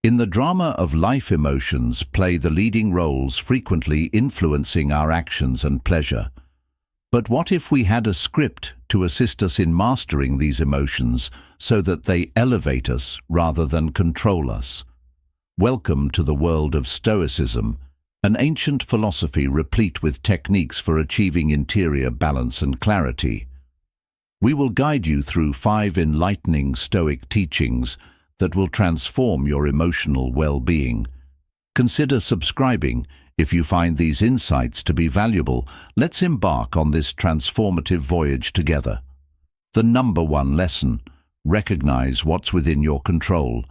In the drama of life, emotions play the leading roles, frequently influencing our actions and pleasure. But what if we had a script to assist us in mastering these emotions so that they elevate us rather than control us? Welcome to the world of Stoicism, an ancient philosophy replete with techniques for achieving interior balance and clarity. We will guide you through 5 enlightening Stoic teachings that will transform your emotional well-being. Consider subscribing if you find these insights to be valuable. Let's embark on this transformative voyage together. The number 1 lesson: recognize what's within your control.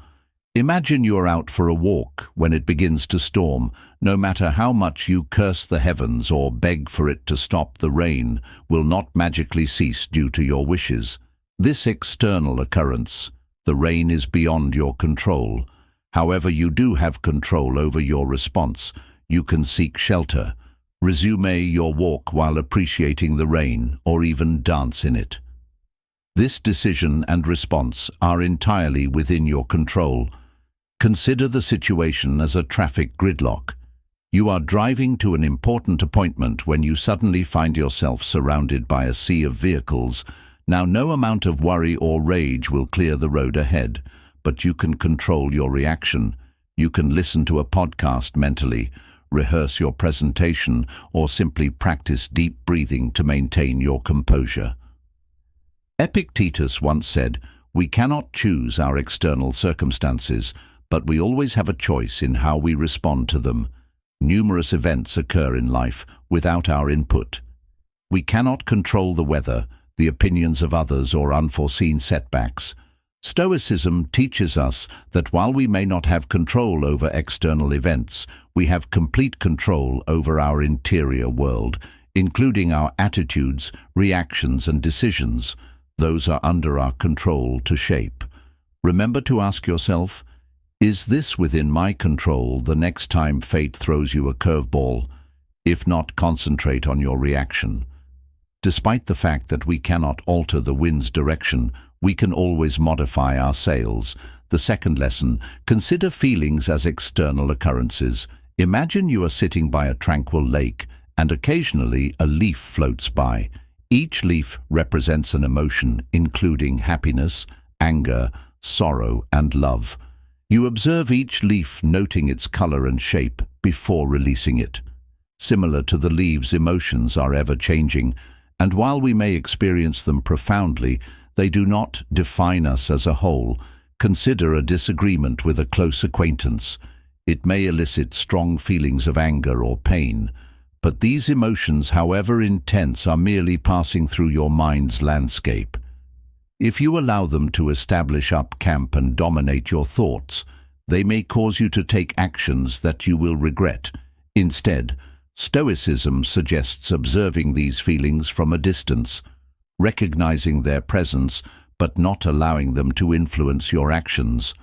Imagine you're out for a walk when it begins to storm. No matter how much you curse the heavens or beg for it to stop, the rain will not magically cease due to your wishes. This external occurrence, the rain, is beyond your control. However, you do have control over your response. You can seek shelter, resume your walk while appreciating the rain, or even dance in it. This decision and response are entirely within your control. Consider the situation as a traffic gridlock. You are driving to an important appointment when you suddenly find yourself surrounded by a sea of vehicles. Now, no amount of worry or rage will clear the road ahead, but you can control your reaction. You can listen to a podcast mentally, rehearse your presentation, or simply practice deep breathing to maintain your composure. Epictetus once said, "We cannot choose our external circumstances, but we always have a choice in how we respond to them." Numerous events occur in life without our input. We cannot control the weather, the opinions of others, or unforeseen setbacks. Stoicism teaches us that while we may not have control over external events, we have complete control over our interior world, including our attitudes, reactions, and decisions. Those are under our control to shape. Remember to ask yourself, is this within my control the next time fate throws you a curveball? If not, concentrate on your reaction. Despite the fact that we cannot alter the wind's direction, we can always modify our sails. The second lesson: consider feelings as external occurrences. Imagine you are sitting by a tranquil lake, and occasionally a leaf floats by. Each leaf represents an emotion, including happiness, anger, sorrow, and love. You observe each leaf, noting its color and shape before releasing it. Similar to the leaves, emotions are ever-changing, and while we may experience them profoundly, they do not define us as a whole. Consider a disagreement with a close acquaintance. It may elicit strong feelings of anger or pain, but these emotions, however intense, are merely passing through your mind's landscape. If you allow them to establish up camp and dominate your thoughts, they may cause you to take actions that you will regret. Instead, Stoicism suggests observing these feelings from a distance, recognizing their presence but not allowing them to influence your actions.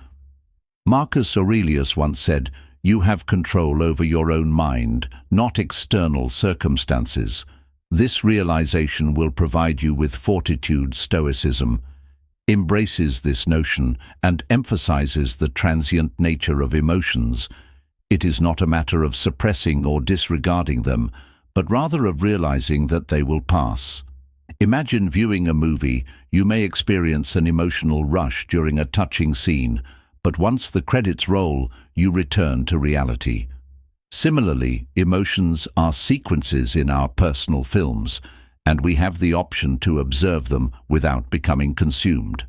Marcus Aurelius once said, "You have control over your own mind, not external circumstances." This realization will provide you with fortitude. Stoicism embraces this notion and emphasizes the transient nature of emotions. It is not a matter of suppressing or disregarding them, but rather of realizing that they will pass. Imagine viewing a movie. You may experience an emotional rush during a touching scene, but once the credits roll, you return to reality. Similarly, emotions are sequences in our personal films, and we have the option to observe them without becoming consumed.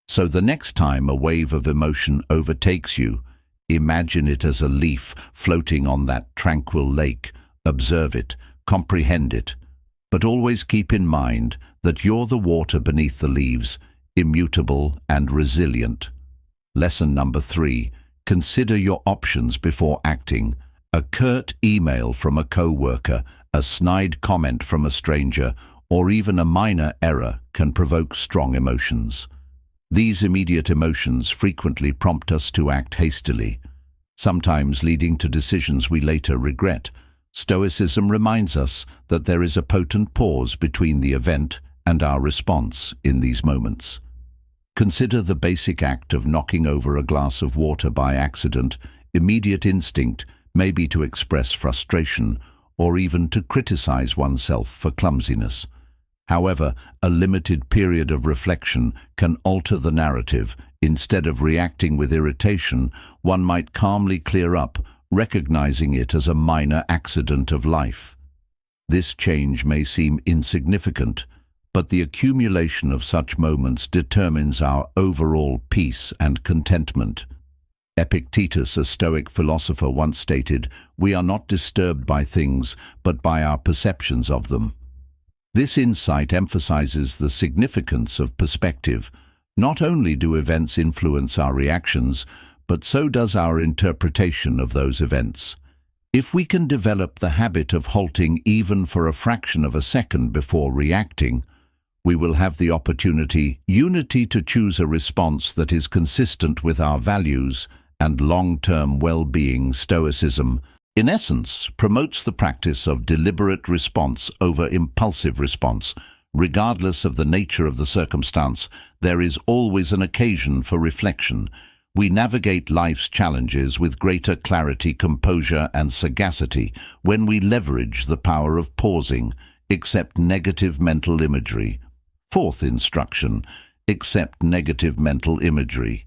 So the next time a wave of emotion overtakes you, imagine it as a leaf floating on that tranquil lake. Observe it, comprehend it, but always keep in mind that you're the water beneath the leaves, immutable and resilient. Lesson number 3: consider your options before acting. A curt email from a co-worker, a snide comment from a stranger, or even a minor error can provoke strong emotions. These immediate emotions frequently prompt us to act hastily, sometimes leading to decisions we later regret. Stoicism reminds us that there is a potent pause between the event and our response in these moments. Consider the basic act of knocking over a glass of water by accident. Immediate instinct may be to express frustration or even to criticize oneself for clumsiness. However, a limited period of reflection can alter the narrative. Instead of reacting with irritation, one might calmly clear up, recognizing it as a minor accident of life. This change may seem insignificant, but the accumulation of such moments determines our overall peace and contentment. Epictetus, a Stoic philosopher, once stated, "We are not disturbed by things, but by our perceptions of them." This insight emphasizes the significance of perspective. Not only do events influence our reactions, but so does our interpretation of those events. If we can develop the habit of halting even for a fraction of a second before reacting, we will have the unity to choose a response that is consistent with our values and long-term well-being. Stoicism, in essence, promotes the practice of deliberate response over impulsive response. Regardless of the nature of the circumstance, there is always an occasion for reflection. We navigate life's challenges with greater clarity, composure, and sagacity when we leverage the power of pausing. Accept negative mental imagery. Fourth instruction: accept negative mental imagery.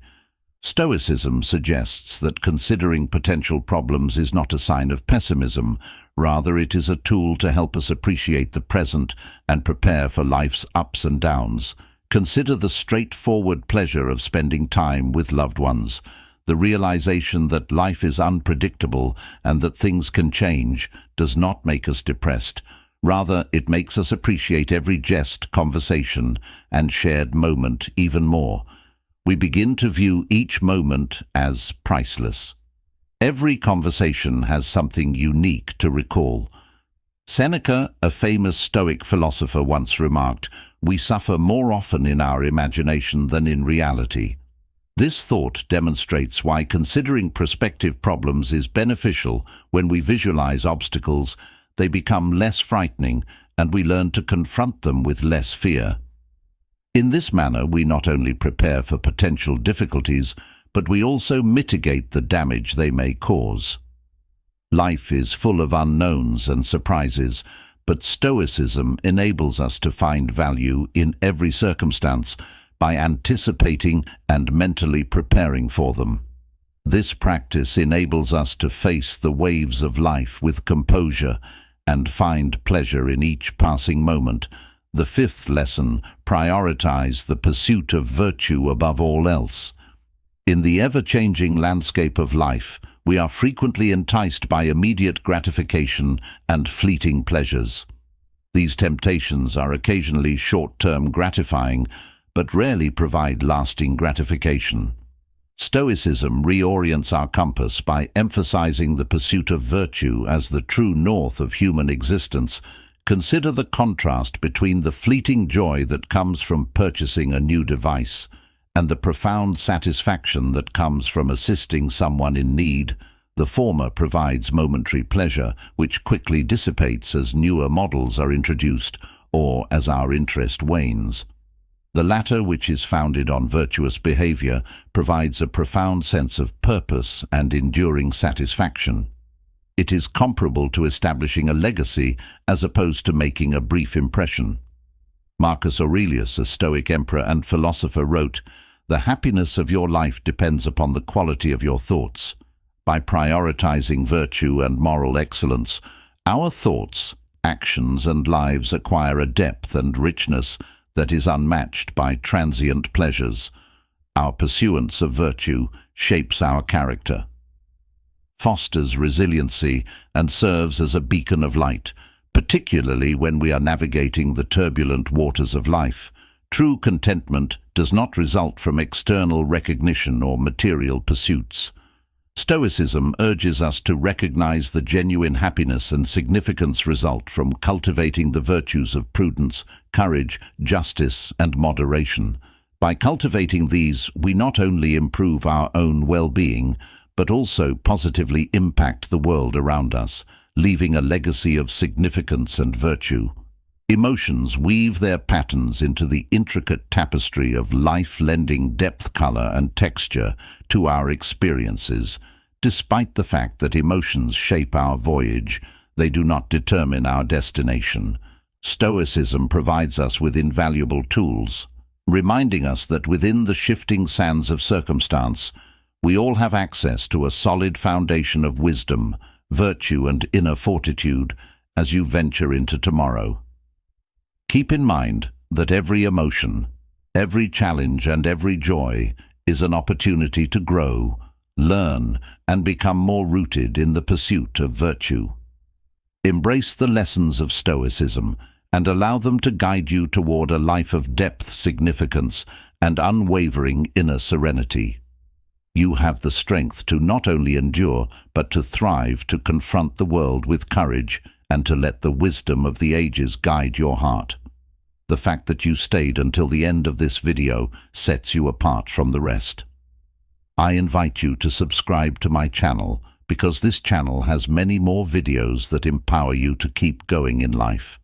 Stoicism suggests that considering potential problems is not a sign of pessimism. Rather, it is a tool to help us appreciate the present and prepare for life's ups and downs. Consider the straightforward pleasure of spending time with loved ones. The realization that life is unpredictable and that things can change does not make us depressed. Rather, it makes us appreciate every jest, conversation, and shared moment even more. We begin to view each moment as priceless. Every conversation has something unique to recall. Seneca, a famous Stoic philosopher, once remarked, "We suffer more often in our imagination than in reality." This thought demonstrates why considering prospective problems is beneficial. When we visualize obstacles, they become less frightening, and we learn to confront them with less fear. In this manner, we not only prepare for potential difficulties, but we also mitigate the damage they may cause. Life is full of unknowns and surprises, but Stoicism enables us to find value in every circumstance by anticipating and mentally preparing for them. This practice enables us to face the waves of life with composure and find pleasure in each passing moment. The fifth lesson: prioritize the pursuit of virtue above all else. In the ever-changing landscape of life, we are frequently enticed by immediate gratification and fleeting pleasures. These temptations are occasionally short-term gratifying, but rarely provide lasting gratification. Stoicism reorients our compass by emphasizing the pursuit of virtue as the true north of human existence. Consider the contrast between the fleeting joy that comes from purchasing a new device and the profound satisfaction that comes from assisting someone in need. The former provides momentary pleasure, which quickly dissipates as newer models are introduced or as our interest wanes. The latter, which is founded on virtuous behavior, provides a profound sense of purpose and enduring satisfaction. It is comparable to establishing a legacy as opposed to making a brief impression. Marcus Aurelius, a Stoic emperor and philosopher, wrote, "The happiness of your life depends upon the quality of your thoughts." By prioritizing virtue and moral excellence, our thoughts, actions, and lives acquire a depth and richness that is unmatched by transient pleasures. Our pursuance of virtue shapes our character, fosters resiliency, and serves as a beacon of light, particularly when we are navigating the turbulent waters of life. True contentment does not result from external recognition or material pursuits. Stoicism urges us to recognize the genuine happiness and significance result from cultivating the virtues of prudence, courage, justice, and moderation. By cultivating these, we not only improve our own well-being, but also positively impact the world around us, leaving a legacy of significance and virtue. Emotions weave their patterns into the intricate tapestry of life, lending depth, color, and texture to our experiences. Despite the fact that emotions shape our voyage, they do not determine our destination. Stoicism provides us with invaluable tools, reminding us that within the shifting sands of circumstance, we all have access to a solid foundation of wisdom, virtue, and inner fortitude as you venture into tomorrow. Keep in mind that every emotion, every challenge, and every joy is an opportunity to grow, learn, and become more rooted in the pursuit of virtue. Embrace the lessons of Stoicism and allow them to guide you toward a life of depth, significance, and unwavering inner serenity. You have the strength to not only endure, but to thrive, to confront the world with courage, and to let the wisdom of the ages guide your heart. The fact that you stayed until the end of this video sets you apart from the rest. I invite you to subscribe to my channel because this channel has many more videos that empower you to keep going in life.